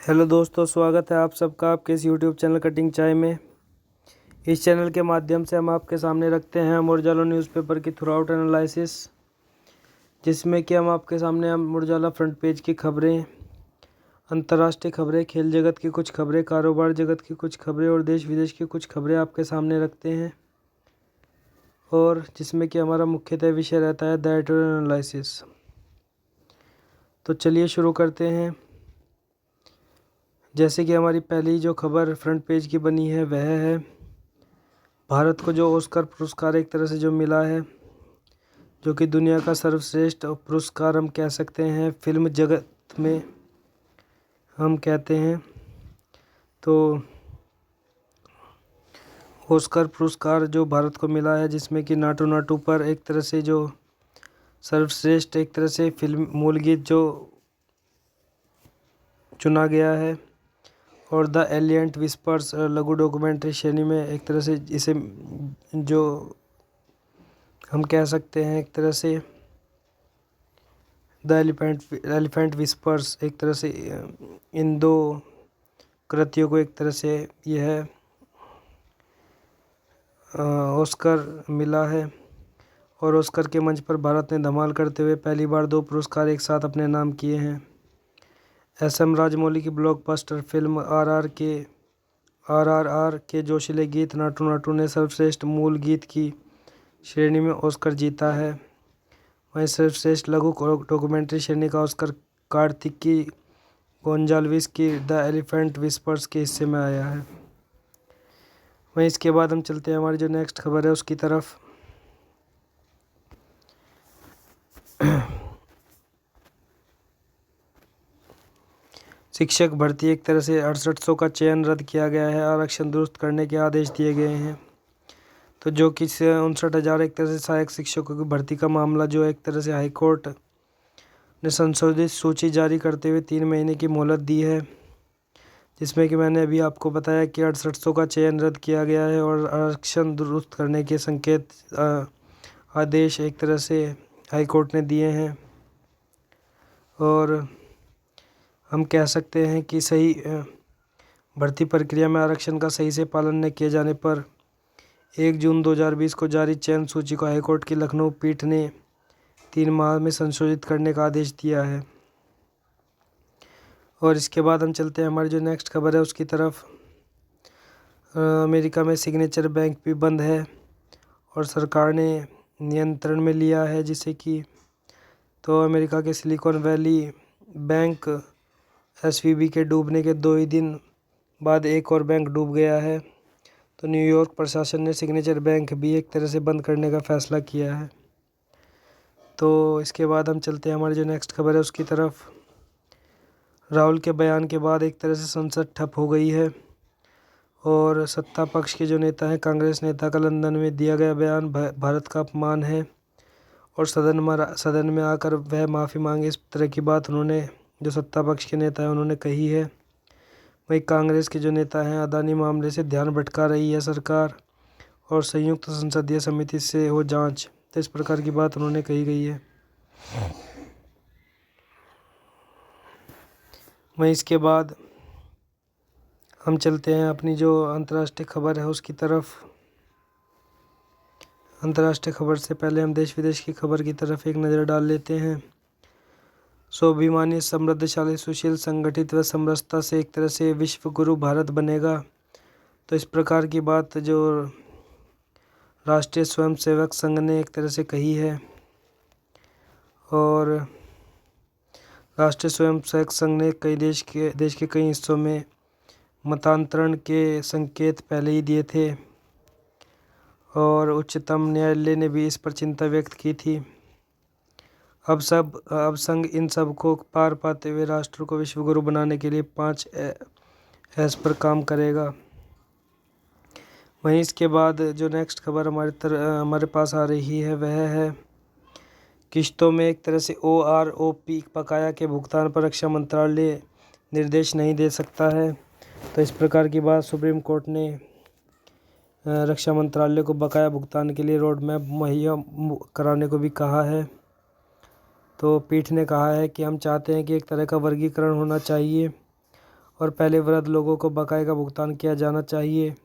Hello दोस्तों, स्वागत है आप सबका आपके इस यूट्यूब चैनल कटिंग चाय में। इस चैनल के माध्यम से हम आपके सामने रखते हैं अमर उजाला न्यूज़पेपर की थ्रू आउट एनालिसिस, जिसमें कि हम आपके सामने अमर उजाला फ्रंट पेज की खबरें, अंतर्राष्ट्रीय खबरें, खेल जगत की कुछ खबरें, कारोबार जगत की कुछ खबरें और देश विदेश की कुछ खबरें आपके सामने रखते हैं, और जिसमें कि हमारा मुख्यतः विषय रहता है द एडिटोरियल एनालिसिस। तो चलिए शुरू करते हैं। जैसे कि हमारी पहली जो खबर फ्रंट पेज की बनी है वह है भारत को जो ऑस्कर पुरस्कार एक तरह से जो मिला है, जो कि दुनिया का सर्वश्रेष्ठ पुरस्कार हम कह सकते हैं फिल्म जगत में हम कहते हैं। तो ऑस्कर पुरस्कार जो भारत को मिला है, जिसमें कि नाटू नाटू पर एक तरह से जो सर्वश्रेष्ठ एक तरह से फिल्म मूल गीत जो चुना गया है, और द एलियंट विस्पर्स लघु डॉक्यूमेंट्री श्रेणी में एक तरह से इसे जो हम कह सकते हैं एक तरह से द एलिफेंट विस्पर्स एक तरह से इन दो कृतियों को एक तरह से यह ऑस्कर मिला है। और ऑस्कर के मंच पर भारत ने धमाल करते हुए पहली बार 2 पुरस्कार एक साथ अपने नाम किए हैं। एस.एम. राजमौली की ब्लॉकबस्टर फिल्म आर.आर.आर के जोशीले गीत नाटू नाटू ने सर्वश्रेष्ठ मूल गीत की श्रेणी में ऑस्कर जीता है। वहीं सर्वश्रेष्ठ लघु डॉक्यूमेंट्री श्रेणी का ऑस्कर कार्तिकी गोंजाल्विस की द एलिफेंट विस्पर्स के हिस्से में आया है। वहीं इसके बाद हम चलते हैं हमारी जो नेक्स्ट खबर है उसकी तरफ। शिक्षक भर्ती एक तरह से 6800 का चयन रद्द किया गया है, आरक्षण दुरुस्त करने के आदेश दिए गए हैं। तो जो कि 59,000 एक तरह से सहायक शिक्षकों की भर्ती का मामला जो एक तरह से हाईकोर्ट ने संशोधित सूची जारी करते हुए 3 महीने की मोहलत दी है, जिसमें कि मैंने अभी आपको बताया कि 6800 का चयन रद्द किया गया है और आरक्षण दुरुस्त करने के संकेत आदेश एक तरह से हाईकोर्ट ने दिए हैं। और हम कह सकते हैं कि सही भर्ती प्रक्रिया में आरक्षण का सही से पालन न किए जाने पर 1 जून 2020 को जारी चयन सूची को हाईकोर्ट की लखनऊ पीठ ने 3 माह में संशोधित करने का आदेश दिया है। और इसके बाद हम चलते हैं हमारी जो नेक्स्ट खबर है उसकी तरफ। अमेरिका में सिग्नेचर बैंक भी बंद है और सरकार ने नियंत्रण में लिया है, जिसे कि तो अमेरिका के सिलिकॉन वैली बैंक SVB के डूबने के 2 ही दिन बाद एक और बैंक डूब गया है। तो न्यूयॉर्क प्रशासन ने सिग्नेचर बैंक भी एक तरह से बंद करने का फैसला किया है। तो इसके बाद हम चलते हैं हमारी जो नेक्स्ट खबर है उसकी तरफ। राहुल के बयान के बाद एक तरह से संसद ठप हो गई है, और सत्ता पक्ष के जो नेता हैं कांग्रेस नेता का लंदन में दिया गया बयान भारत का अपमान है, और सदन में आकर वह माफ़ी मांगे, इस तरह की बात उन्होंने जो सत्ता पक्ष के नेता हैं उन्होंने कही है। वहीं कांग्रेस के जो नेता हैं अदानी मामले से ध्यान भटका रही है सरकार, और संयुक्त संसदीय समिति से हो जांच, तो इस प्रकार की बात उन्होंने कही गई है। वहीं इसके बाद हम चलते हैं अपनी जो अंतर्राष्ट्रीय खबर है उसकी तरफ। अंतर्राष्ट्रीय खबर से पहले हम देश विदेश की खबर की तरफ एक नज़र डाल लेते हैं। स्वाभिमानी, समृद्धशाली, सुशील, संगठित व समरसता से एक तरह से विश्व गुरु भारत बनेगा, तो इस प्रकार की बात जो राष्ट्रीय स्वयंसेवक संघ ने एक तरह से कही है। और राष्ट्रीय स्वयंसेवक संघ ने देश के कई हिस्सों में मतांतरण के संकेत पहले ही दिए थे, और उच्चतम न्यायालय ने भी इस पर चिंता व्यक्त की थी। अब संघ इन सब को पार पाते हुए राष्ट्र को विश्वगुरु बनाने के लिए 5 एस पर काम करेगा। वहीं इसके बाद जो नेक्स्ट खबर हमारे पास आ रही है वह है किश्तों में एक तरह से OROP बकाया के भुगतान पर रक्षा मंत्रालय निर्देश नहीं दे सकता है। तो इस प्रकार की बात सुप्रीम कोर्ट ने रक्षा मंत्रालय को बकाया भुगतान के लिए रोड मैप मुहैया कराने को भी कहा है। तो पीठ ने कहा है कि हम चाहते हैं कि एक तरह का वर्गीकरण होना चाहिए, और पहले वृद्ध लोगों को बकाये का भुगतान किया जाना चाहिए।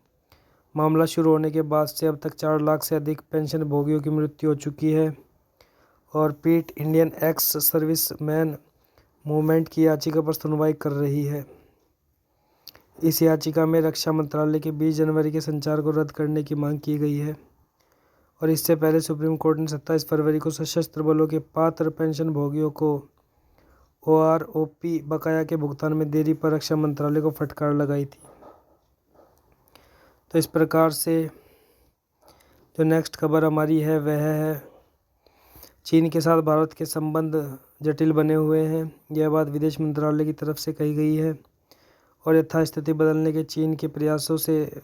मामला शुरू होने के बाद से अब तक 4 लाख से अधिक पेंशन भोगियों की मृत्यु हो चुकी है। और पीट इंडियन एक्स सर्विसमैन मूवमेंट की याचिका पर सुनवाई कर रही है। इस याचिका में रक्षा मंत्रालय के 20 जनवरी के संचार को रद्द करने की मांग की गई है और इससे पहले सुप्रीम कोर्ट ने 27 फरवरी को सशस्त्र बलों के पात्र पेंशन भोगियों को OROP बकाया के भुगतान में देरी पर रक्षा मंत्रालय को फटकार लगाई थी। तो इस प्रकार से जो नेक्स्ट खबर हमारी है वह है चीन के साथ भारत के संबंध जटिल बने हुए हैं। यह बात विदेश मंत्रालय की तरफ से कही गई है और यथास्थिति बदलने के चीन के प्रयासों से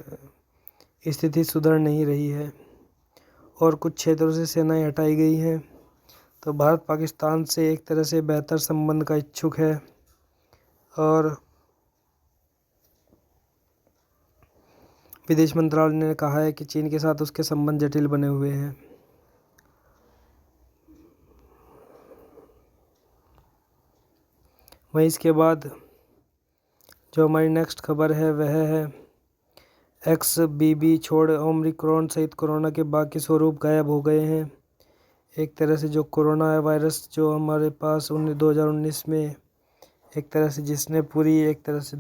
स्थिति सुधर नहीं रही है और कुछ क्षेत्रों से सेनाएं हटाई गई हैं। तो भारत पाकिस्तान से एक तरह से बेहतर संबंध का इच्छुक है और विदेश मंत्रालय ने कहा है कि चीन के साथ उसके संबंध जटिल बने हुए हैं। वहीं इसके बाद जो हमारी नेक्स्ट खबर है वह है XBB छोड़ ओमिक्रॉन सहित कोरोना के बाकी स्वरूप गायब हो गए हैं। एक तरह से जो कोरोना वायरस जो हमारे पास 2019 में एक तरह से जिसने पूरी एक तरह से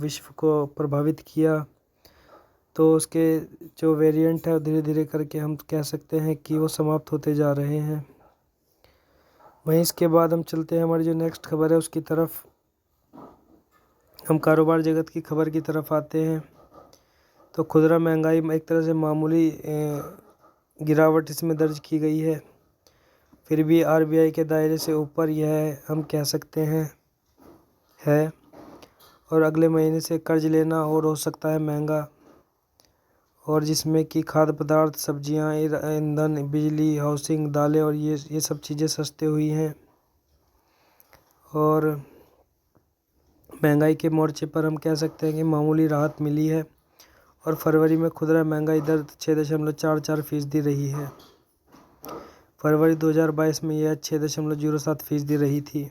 विश्व को प्रभावित किया, तो उसके जो वेरिएंट है धीरे धीरे करके हम कह सकते हैं कि वो समाप्त होते जा रहे हैं। वहीं इसके बाद हम चलते हैं हमारी जो नेक्स्ट खबर है उसकी तरफ। हम कारोबार जगत की खबर की तरफ आते हैं। तो खुदरा महंगाई एक तरह से मामूली गिरावट इसमें दर्ज की गई है, फिर भी RBI के दायरे से ऊपर यह हम कह सकते हैं है और अगले महीने से कर्ज लेना और हो सकता है महंगा, और जिसमें कि खाद्य पदार्थ, सब्जियां, ईंधन, बिजली, हाउसिंग, दालें और ये सब चीज़ें सस्ते हुई हैं। और महंगाई के मोर्चे पर हम कह सकते हैं कि मामूली राहत मिली है और फरवरी में खुदरा महंगाई दर 6.44% रही है। फरवरी 2022 में यह 6.07% रही थी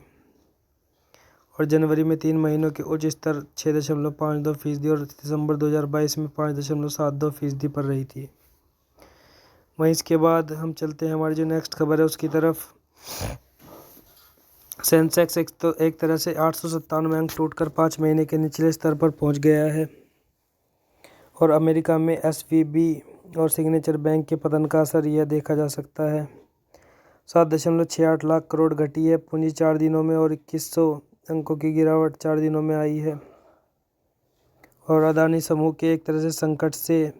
और जनवरी में 3 महीनों के उच्च स्तर 6.52% और दिसंबर 2022 में 5.72% पर रही थी। वहीं इसके बाद हम चलते हैं हमारी जो नेक्स्ट खबर है उसकी तरफ। सेंसेक्स एक तरह से 897 अंक टूटकर 5 महीने के निचले स्तर पर पहुंच गया है और अमेरिका में SVB और सिग्नेचर बैंक के पतन का असर यह देखा जा सकता है। 7.68 लाख करोड़ घटी है पूंजी 4 दिनों में और 2100 अंकों की गिरावट 4 दिनों में आई है। और अदानी समूह के एक तरह से संकट से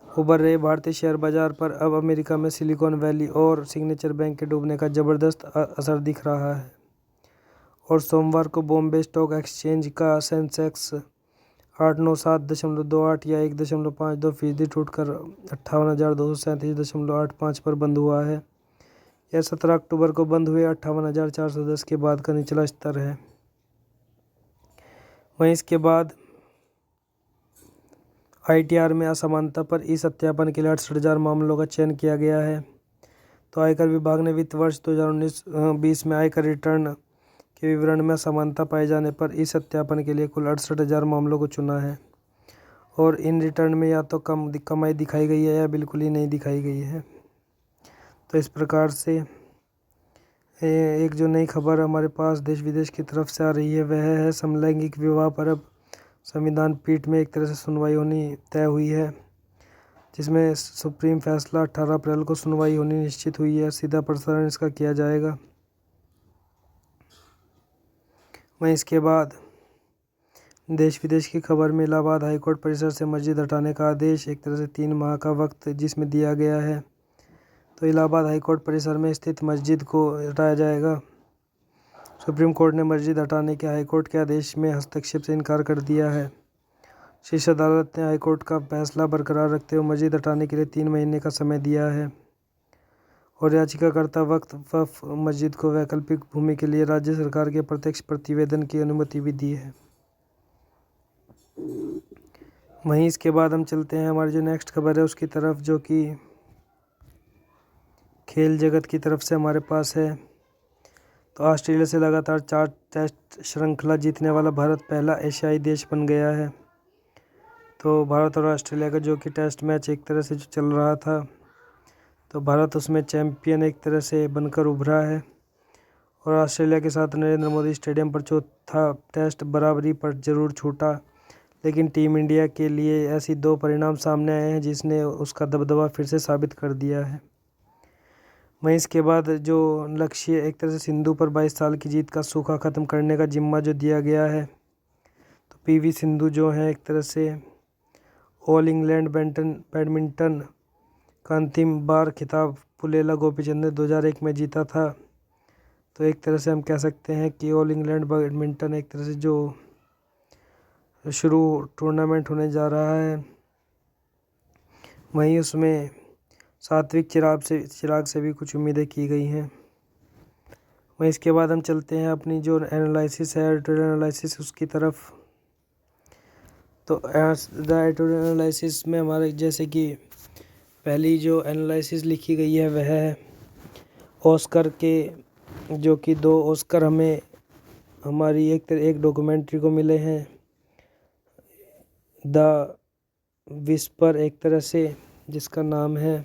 उभर रहे भारतीय शेयर बाजार पर अब अमेरिका में सिलिकॉन वैली और सिग्नेचर बैंक के डूबने का ज़बरदस्त असर दिख रहा है। और सोमवार को बॉम्बे स्टॉक एक्सचेंज का सेंसेक्स 897.28 या 1.52% टूटकर 58,237.85 पर बंद हुआ है। यह 17 अक्टूबर को बंद हुए 58,410 के बाद का निचला स्तर है। वहीं इसके बाद ITR में असमानता पर सत्यापन के लिए 68,000 मामलों का चयन किया गया है। तो आयकर विभाग ने वित्त वर्ष 2019-20 में आयकर रिटर्न के विवरण में असमानता पाए जाने पर सत्यापन के लिए कुल 68,000 मामलों को चुना है और इन रिटर्न में या तो कम कमाई दिखाई गई है या बिल्कुल ही नहीं दिखाई गई है। तो इस प्रकार से एक जो नई खबर हमारे पास देश विदेश की तरफ से आ रही है वह है समलैंगिक विवाह पर अब संविधान पीठ में एक तरह से सुनवाई होनी तय हुई है, जिसमें सुप्रीम फैसला 18 अप्रैल को सुनवाई होनी निश्चित हुई है। सीधा प्रसारण इसका किया जाएगा। वहीं इसके बाद देश विदेश की खबर में इलाहाबाद हाईकोर्ट परिसर से मस्जिद हटाने का आदेश, एक तरह से 3 माह का वक्त जिसमें दिया गया है। तो इलाहाबाद हाईकोर्ट परिसर में स्थित मस्जिद को हटाया जाएगा। सुप्रीम कोर्ट ने मस्जिद हटाने के हाईकोर्ट के आदेश में हस्तक्षेप से इनकार कर दिया है। शीर्ष अदालत ने हाईकोर्ट का फैसला बरकरार रखते हुए मस्जिद हटाने के लिए 3 महीने का समय दिया है और याचिकाकर्ता वक्फ मस्जिद को वैकल्पिक भूमि के लिए राज्य सरकार के प्रत्यक्ष प्रतिवेदन की अनुमति भी दी है। वहीं इसके बाद हम चलते हैं हमारी जो नेक्स्ट खबर है उसकी तरफ, जो कि खेल जगत की तरफ से हमारे पास है। तो ऑस्ट्रेलिया से लगातार 4 टेस्ट श्रृंखला जीतने वाला भारत पहला एशियाई देश बन गया है। तो भारत और ऑस्ट्रेलिया का जो कि टेस्ट मैच एक तरह से जो चल रहा था, तो भारत उसमें चैंपियन एक तरह से बनकर उभरा है। और ऑस्ट्रेलिया के साथ नरेंद्र मोदी स्टेडियम पर चौथा टेस्ट बराबरी पर जरूर छूटा, लेकिन टीम इंडिया के लिए ऐसी 2 परिणाम सामने आए हैं जिसने उसका दबदबा फिर से साबित कर दिया है। वहीं इसके बाद जो लक्ष्य एक तरह से सिंधु पर 22 साल की जीत का सूखा ख़त्म करने का जिम्मा जो दिया गया है, तो पीवी सिंधु जो है एक तरह से ऑल इंग्लैंड बैडमिंटन का अंतिम बार खिताब पुलेला गोपीचंद ने 2001 में जीता था। तो एक तरह से हम कह सकते हैं कि ऑल इंग्लैंड बैडमिंटन एक तरह से जो शुरू टूर्नामेंट होने जा रहा है, वहीं उसमें सात्विक चिराग से भी कुछ उम्मीदें की गई हैं। वहीं इसके बाद हम चलते हैं अपनी जो एनालिसिस है, एडिटोरियल एनालिसिस उसकी तरफ। तो द एडिटोरियल एनालिसिस में हमारे जैसे कि पहली जो एनालिसिस लिखी गई है वह है ऑस्कर के, जो कि 2 ऑस्कर हमें हमारी एक डॉक्यूमेंट्री को मिले हैं, द विस्पर एक तरह से, जिसका नाम है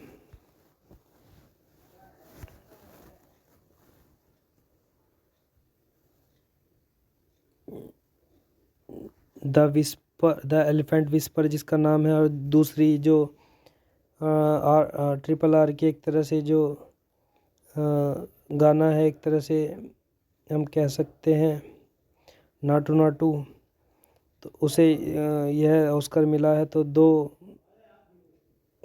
द एलिफेंट विस्पर जिसका नाम है, और दूसरी जो ट्रिपल आर की एक तरह से जो गाना है, एक तरह से हम कह सकते हैं नाटू नाटू, तो उसे यह ऑस्कर मिला है। तो 2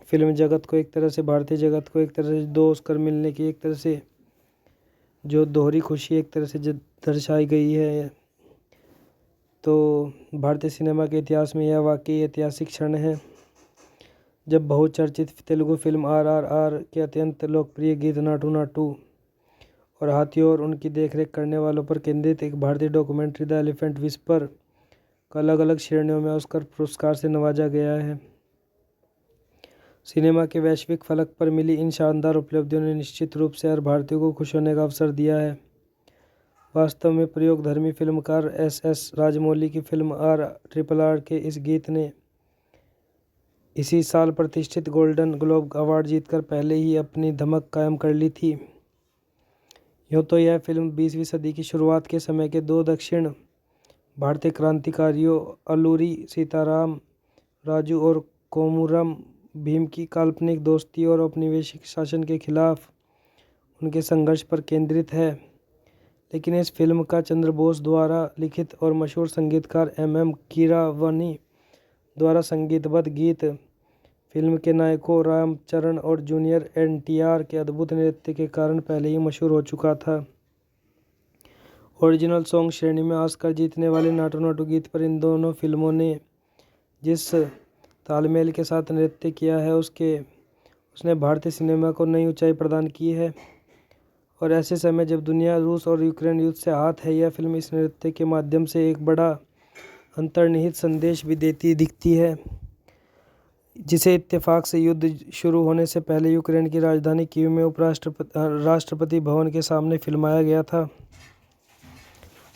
फिल्म जगत को एक तरह से, भारतीय जगत को एक तरह से 2 ऑस्कर मिलने की एक तरह से जो दोहरी खुशी एक तरह से दर्शाई गई है। तो भारतीय सिनेमा के इतिहास में यह वाकई ऐतिहासिक क्षण है जब बहुचर्चित तेलुगु फिल्म RRR के अत्यंत लोकप्रिय गीत नाटू नाटू और हाथियों और उनकी देखरेख करने वालों पर केंद्रित एक भारतीय डॉक्यूमेंट्री द एलिफेंट विस्पर को अलग अलग श्रेणियों में ऑस्कर पुरस्कार से नवाजा गया है। सिनेमा के वैश्विक फलक पर मिली इन शानदार उपलब्धियों ने निश्चित रूप से हर भारतीय को खुश होने का अवसर दिया है। वास्तव में प्रयोगधर्मी फिल्मकार SS राजमौली की फिल्म RRR के इस गीत ने इसी साल प्रतिष्ठित गोल्डन ग्लोब अवार्ड जीतकर पहले ही अपनी धमक कायम कर ली थी। यूँ तो यह फिल्म 20वीं सदी की शुरुआत के समय के 2 दक्षिण भारतीय क्रांतिकारियों अल्लूरी सीताराम राजू और कोमुरम भीम की काल्पनिक दोस्ती और औपनिवेशिक शासन के खिलाफ उनके संघर्ष पर केंद्रित है, लेकिन इस फिल्म का चंद्र बोस द्वारा लिखित और मशहूर संगीतकार MM कीरावानी द्वारा संगीतबद्ध गीत फिल्म के नायकों रामचरण और जूनियर NTR के अद्भुत नृत्य के कारण पहले ही मशहूर हो चुका था। ओरिजिनल सॉन्ग श्रेणी में ऑस्कर जीतने वाले नाटू नाटू गीत पर इन दोनों फिल्मों ने जिस तालमेल के साथ नृत्य किया है उसने भारतीय सिनेमा को नई ऊंचाई प्रदान की है। और ऐसे समय जब दुनिया रूस और यूक्रेन युद्ध से आहत है, यह फिल्म इस नृत्य के माध्यम से एक बड़ा अंतर्निहित संदेश भी देती दिखती है, जिसे इत्तेफाक से युद्ध शुरू होने से पहले यूक्रेन की राजधानी कीव में राष्ट्रपति भवन के सामने फिल्माया गया था।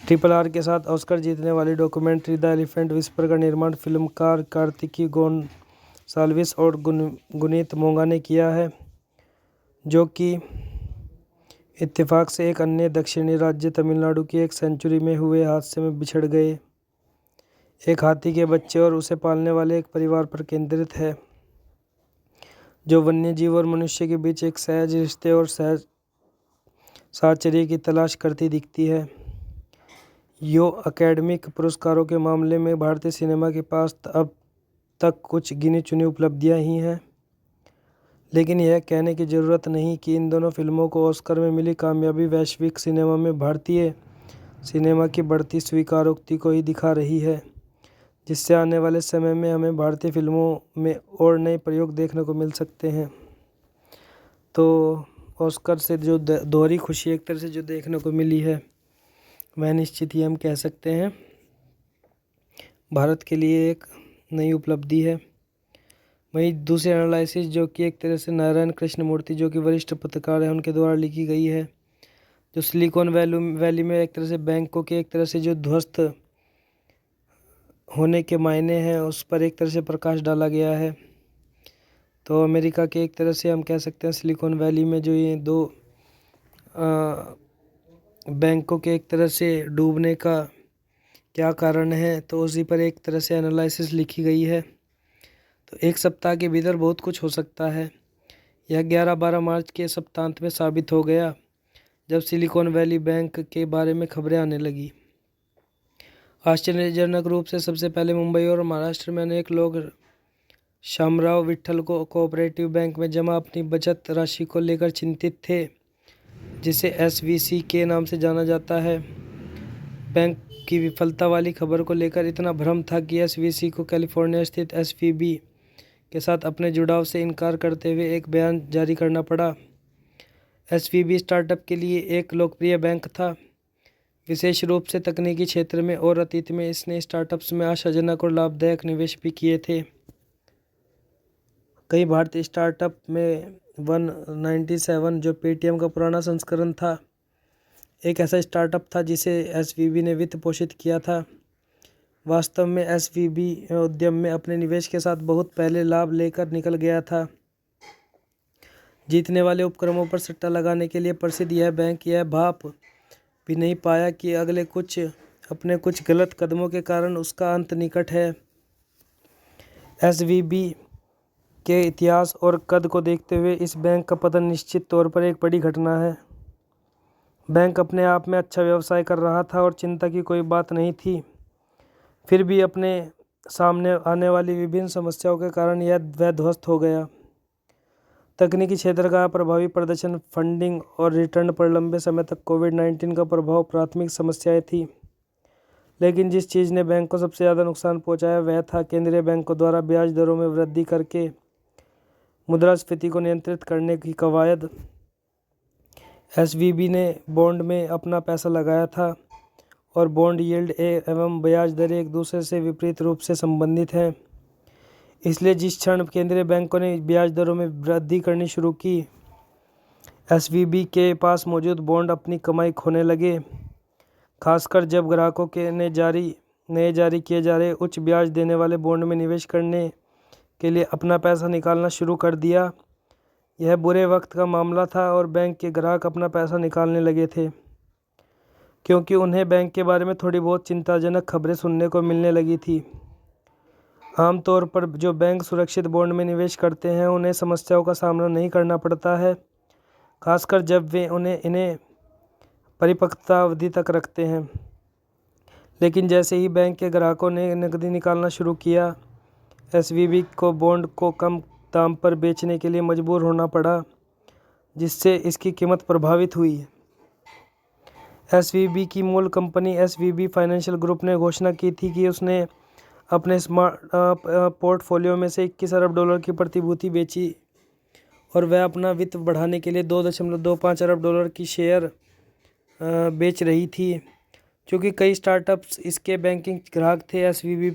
RRR के साथ ऑस्कर जीतने वाली डॉक्यूमेंट्री द एलिफेंट विस्पर का निर्माण फिल्मकार कार्तिकी गोनसाल्विस और गुनीत मोंगा ने किया है, जो कि इत्तेफाक से एक अन्य दक्षिणी राज्य तमिलनाडु की एक सेंचुरी में हुए हादसे में बिछड़ गए एक हाथी के बच्चे और उसे पालने वाले एक परिवार पर केंद्रित है, जो वन्य जीव और मनुष्य के बीच एक सहज रिश्ते और सहज साहचर्य की तलाश करती दिखती है। यो अकेडमिक पुरस्कारों के मामले में भारतीय सिनेमा के पास अब तक कुछ गिनी चुनी उपलब्धियां ही हैं, लेकिन यह कहने की ज़रूरत नहीं कि इन दोनों फिल्मों को ऑस्कर में मिली कामयाबी वैश्विक सिनेमा में भारतीय सिनेमा की बढ़ती स्वीकारोक्ति को ही दिखा रही है, जिससे आने वाले समय में हमें भारतीय फिल्मों में और नए प्रयोग देखने को मिल सकते हैं। तो ऑस्कर से जो दोहरी खुशी एक तरह से जो देखने को मिली है, वह निश्चित ही हम कह सकते हैं भारत के लिए एक नई उपलब्धि है। वहीं दूसरी एनालिसिस जो कि एक तरह से नारायण कृष्णमूर्ति जो कि वरिष्ठ पत्रकार हैं उनके द्वारा लिखी गई है, जो सिलिकॉन वैली में एक तरह से बैंकों के एक तरह से जो ध्वस्त होने के मायने हैं उस पर एक तरह से प्रकाश डाला गया है। तो अमेरिका के एक तरह से हम कह सकते हैं सिलिकॉन वैली में जो ये दो बैंकों के एक तरह से डूबने का क्या कारण है, तो उसी पर एक तरह से एनालिसिस लिखी गई है। तो एक सप्ताह के भीतर बहुत कुछ हो सकता है। यह 11-12 मार्च के सप्तांत में साबित हो गया जब सिलिकॉन वैली बैंक के बारे में खबरें आने लगी। आश्चर्यजनक रूप से सबसे पहले मुंबई और महाराष्ट्र में अनेक लोग शामराव विट्ठल को कोऑपरेटिव बैंक में जमा अपनी बचत राशि को लेकर चिंतित थे, जिसे एसवीसी के नाम से जाना जाता है। बैंक की विफलता वाली खबर को लेकर इतना भ्रम था कि एसवीसी को कैलिफोर्निया स्थित एसवीबी के साथ अपने जुड़ाव से इनकार करते हुए एक बयान जारी करना पड़ा। एसवीबी स्टार्टअप के लिए एक लोकप्रिय बैंक था, विशेष रूप से तकनीकी क्षेत्र में, और अतीत में इसने स्टार्टअप्स में आशाजनक और लाभदायक निवेश भी किए थे। कई भारतीय स्टार्टअप में 197 जो पेटीएम का पुराना संस्करण था, एक ऐसा स्टार्टअप था जिसे एसवीबी ने वित्त पोषित किया था। वास्तव में एसवीबी उद्यम में अपने निवेश के साथ बहुत पहले लाभ लेकर निकल गया था। जीतने वाले उपक्रमों पर सट्टा लगाने के लिए प्रसिद्ध यह बैंक यह भाप भी नहीं पाया कि अपने कुछ गलत कदमों के कारण उसका अंत निकट है। एसवीबी के इतिहास और कद को देखते हुए इस बैंक का पतन निश्चित तौर पर एक बड़ी घटना है। बैंक अपने आप में अच्छा व्यवसाय कर रहा था और चिंता की कोई बात नहीं थी। फिर भी अपने सामने आने वाली विभिन्न समस्याओं के कारण वह ध्वस्त हो गया। तकनीकी क्षेत्र का प्रभावी प्रदर्शन, फंडिंग और रिटर्न पर लंबे समय तक कोविड-19 का प्रभाव प्राथमिक समस्याएं थी। लेकिन जिस चीज़ ने बैंक को सबसे ज़्यादा नुकसान पहुंचाया वह था केंद्रीय बैंकों द्वारा ब्याज दरों में वृद्धि करके मुद्रास्फीति को नियंत्रित करने की कवायद। एसवीबी ने बॉन्ड में अपना पैसा लगाया था और बॉन्ड यील्ड एवं ब्याज दरें एक दूसरे से विपरीत रूप से संबंधित हैं। इसलिए जिस क्षण केंद्रीय बैंकों ने ब्याज दरों में वृद्धि करनी शुरू की, एसवीबी के पास मौजूद बॉन्ड अपनी कमाई खोने लगे, खासकर जब ग्राहकों के नए जारी किए जा रहे उच्च ब्याज देने वाले बॉन्ड में निवेश करने के लिए अपना पैसा निकालना शुरू कर दिया। यह बुरे वक्त का मामला था और बैंक के ग्राहक अपना पैसा निकालने लगे थे, क्योंकि उन्हें बैंक के बारे में थोड़ी बहुत चिंताजनक खबरें सुनने को मिलने लगी थी। आमतौर पर जो बैंक सुरक्षित बॉन्ड में निवेश करते हैं उन्हें समस्याओं का सामना नहीं करना पड़ता है, खासकर जब वे इन्हें परिपक्वता अवधि तक रखते हैं। लेकिन जैसे ही बैंक के ग्राहकों ने नकदी निकालना शुरू किया, एसवीबी को बॉन्ड को कम दाम पर बेचने के लिए मजबूर होना पड़ा, जिससे इसकी कीमत प्रभावित हुई। एसवीबी की मूल कंपनी एसवीबी फाइनेंशियल ग्रुप ने घोषणा की थी कि उसने अपने स्मार्ट पोर्टफोलियो में से $21 अरब की प्रतिभूति बेची और वह अपना वित्त बढ़ाने के लिए $2.25 अरब की शेयर बेच रही थी। क्योंकि कई स्टार्टअप्स इसके बैंकिंग ग्राहक थे, एसवीबी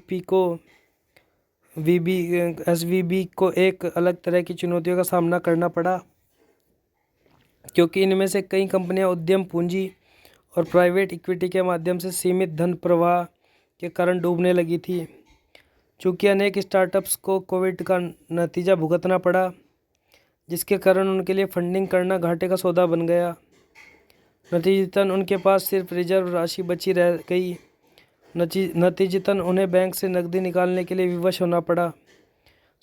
को एक अलग तरह की चुनौतियों का सामना करना पड़ा, क्योंकि इनमें से कई कंपनियां उद्यम पूंजी और प्राइवेट इक्विटी के माध्यम से सीमित धन प्रवाह के कारण डूबने लगी थी। चूँकि अनेक स्टार्टअप्स को कोविड का नतीजा भुगतना पड़ा, जिसके कारण उनके लिए फंडिंग करना घाटे का सौदा बन गया। नतीजतन उनके पास सिर्फ रिजर्व राशि बची रह गई। नतीजतन उन्हें बैंक से नकदी निकालने के लिए विवश होना पड़ा।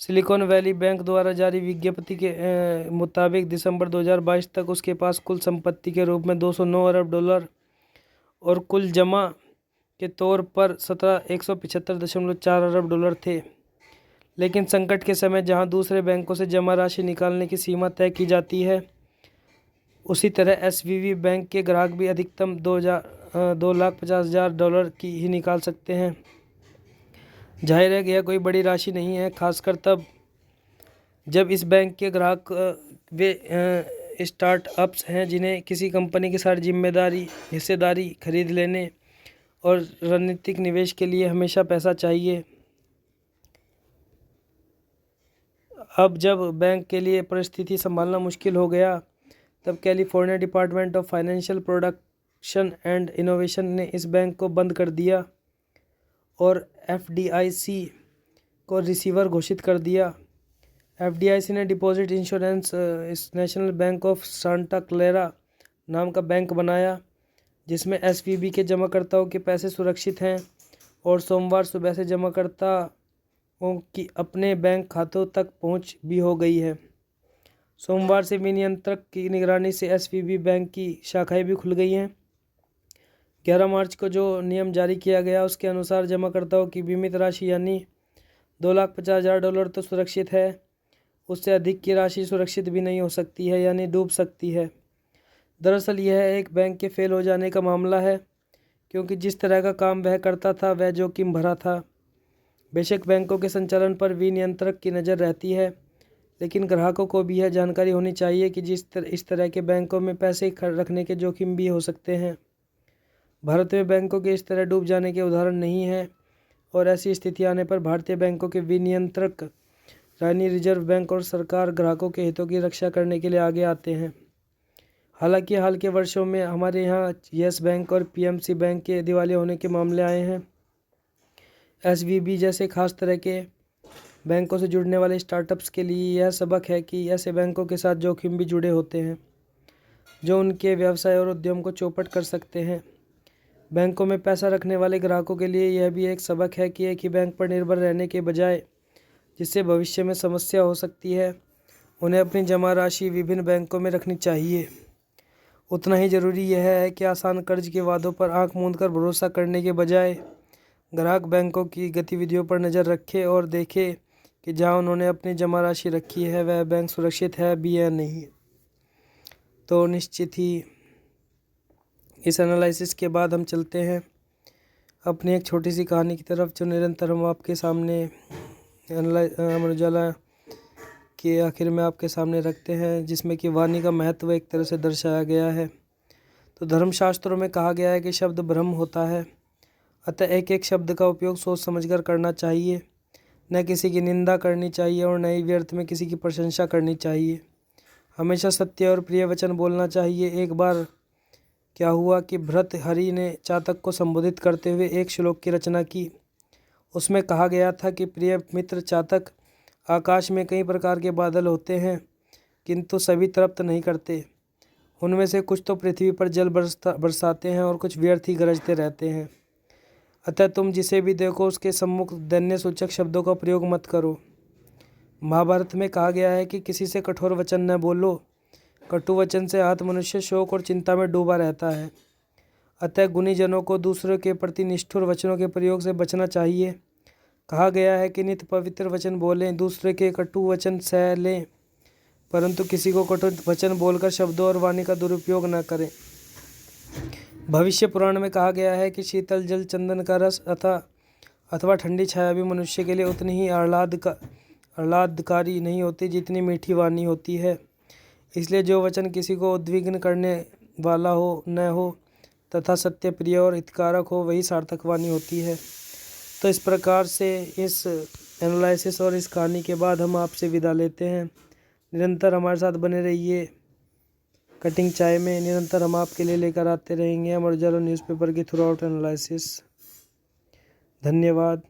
सिलिकॉन वैली बैंक द्वारा जारी विज्ञप्ति के मुताबिक दिसंबर 2022 तक उसके पास कुल संपत्ति के रूप में $209 अरब और कुल जमा के तौर पर 175.4 अरब थे। लेकिन संकट के समय जहां दूसरे बैंकों से जमा राशि निकालने की सीमा तय की जाती है, उसी तरह एसवीबी बैंक के ग्राहक भी अधिकतम $250,000 की ही निकाल सकते हैं। जाहिर है कि यह कोई बड़ी राशि नहीं है, खासकर तब जब इस बैंक के ग्राहक वे स्टार्टअप्स हैं जिन्हें किसी कंपनी की सारी हिस्सेदारी खरीद लेने और रणनीतिक निवेश के लिए हमेशा पैसा चाहिए। अब जब बैंक के लिए परिस्थिति संभालना मुश्किल हो गया, तब California department of financial production and innovation ने इस बैंक को बंद कर दिया और FDIC को रिसीवर घोषित कर दिया। FDIC ने डिपॉजिट इंश्योरेंस इस national bank of Santa Clara नाम का बैंक बनाया, जिसमें SVB के जमाकर्ताओं के पैसे सुरक्षित हैं और सोमवार सुबह से जमाकर्ताओं की अपने बैंक खातों तक पहुंच भी हो गई है। सोमवार से विनियंत्रक की निगरानी से SVB बैंक की शाखाएं भी खुल गई हैं। 11 मार्च को जो नियम जारी किया गया उसके अनुसार जमाकर्ताओं की बीमित राशि यानी $250,000 तो सुरक्षित है, उससे अधिक की राशि सुरक्षित भी नहीं हो सकती है, यानी डूब सकती है। दरअसल यह एक बैंक के फेल हो जाने का मामला है, क्योंकि जिस तरह का काम वह करता था वह जोखिम भरा था। बेशक बैंकों के संचालन पर विनियंत्रक की नज़र रहती है, लेकिन ग्राहकों को भी यह जानकारी होनी चाहिए कि इस तरह के बैंकों में पैसे रखने के जोखिम भी हो सकते हैं। भारत में बैंकों के इस तरह डूब जाने के उदाहरण नहीं हैं और ऐसी स्थिति आने पर भारतीय बैंकों के विनियंत्रक रानी रिजर्व बैंक और सरकार ग्राहकों के हितों की रक्षा करने के लिए आगे आते हैं। हालांकि हाल के वर्षों में हमारे यहाँ येस बैंक और PMC बैंक के दिवालिया होने के मामले आए हैं। SVB जैसे खास तरह के बैंकों से जुड़ने वाले स्टार्टअप्स के लिए यह सबक है कि ऐसे बैंकों के साथ जोखिम भी जुड़े होते हैं, जो उनके व्यवसाय और उद्यम को चौपट कर सकते हैं। बैंकों में पैसा रखने वाले ग्राहकों के लिए यह भी एक सबक है कि एक ही बैंक पर निर्भर रहने के बजाय, जिससे भविष्य में समस्या हो सकती है, उन्हें अपनी जमा राशि विभिन्न बैंकों में रखनी चाहिए। उतना ही ज़रूरी यह है कि आसान कर्ज के वादों पर आंख मूंद कर भरोसा करने के बजाय ग्राहक बैंकों की गतिविधियों पर नज़र रखे और देखे कि जहां उन्होंने अपनी जमा राशि रखी है वह बैंक सुरक्षित है भी या नहीं। तो निश्चित ही इस एनालिसिस के बाद हम चलते हैं अपनी एक छोटी सी कहानी की तरफ, जो निरंतर हम आपके सामने अमर उजाला के आखिर में आपके सामने रखते हैं, जिसमें कि वाणी का महत्व एक तरह से दर्शाया गया है। तो धर्मशास्त्रों में कहा गया है कि शब्द ब्रह्म होता है, अतः एक एक शब्द का उपयोग सोच समझकर करना चाहिए। न किसी की निंदा करनी चाहिए और न ही व्यर्थ में किसी की प्रशंसा करनी चाहिए। हमेशा सत्य और प्रिय वचन बोलना चाहिए। एक बार क्या हुआ कि भर्तृहरि ने चातक को संबोधित करते हुए एक श्लोक की रचना की। उसमें कहा गया था कि प्रिय मित्र चातक, आकाश में कई प्रकार के बादल होते हैं, किंतु सभी तृप्त नहीं करते। उनमें से कुछ तो पृथ्वी पर जल बरसाते हैं और कुछ व्यर्थ ही गरजते रहते हैं। अतः तुम जिसे भी देखो उसके सम्मुख दैन्य सूचक शब्दों का प्रयोग मत करो। महाभारत में कहा गया है कि किसी से कठोर वचन न बोलो। कटु वचन से आहत मनुष्य शोक और चिंता में डूबा रहता है। अतः गुणीजनों को दूसरों के प्रति निष्ठुर वचनों के प्रयोग से बचना चाहिए। कहा गया है कि नित्य पवित्र वचन बोलें, दूसरे के कटु वचन सह लें, परंतु किसी को कटु वचन बोलकर शब्दों और वाणी का दुरुपयोग न करें। भविष्य पुराण में कहा गया है कि शीतल जल, चंदन का रस अथवा ठंडी छाया भी मनुष्य के लिए उतनी ही आह्लादकारी नहीं होती जितनी मीठी वाणी होती है। इसलिए जो वचन किसी को उद्विग्न करने वाला हो न हो तथा सत्य प्रिय और हितकारक हो, वही सार्थक वाणी होती है। तो इस प्रकार से इस एनालिसिस और इस कहानी के बाद हम आपसे विदा लेते हैं। निरंतर हमारे साथ बने रहिए। कटिंग चाय में निरंतर हम आपके लिए लेकर आते रहेंगे अमर उजाला न्यूज़पेपर के थ्रू आउट एनालिसिस। धन्यवाद।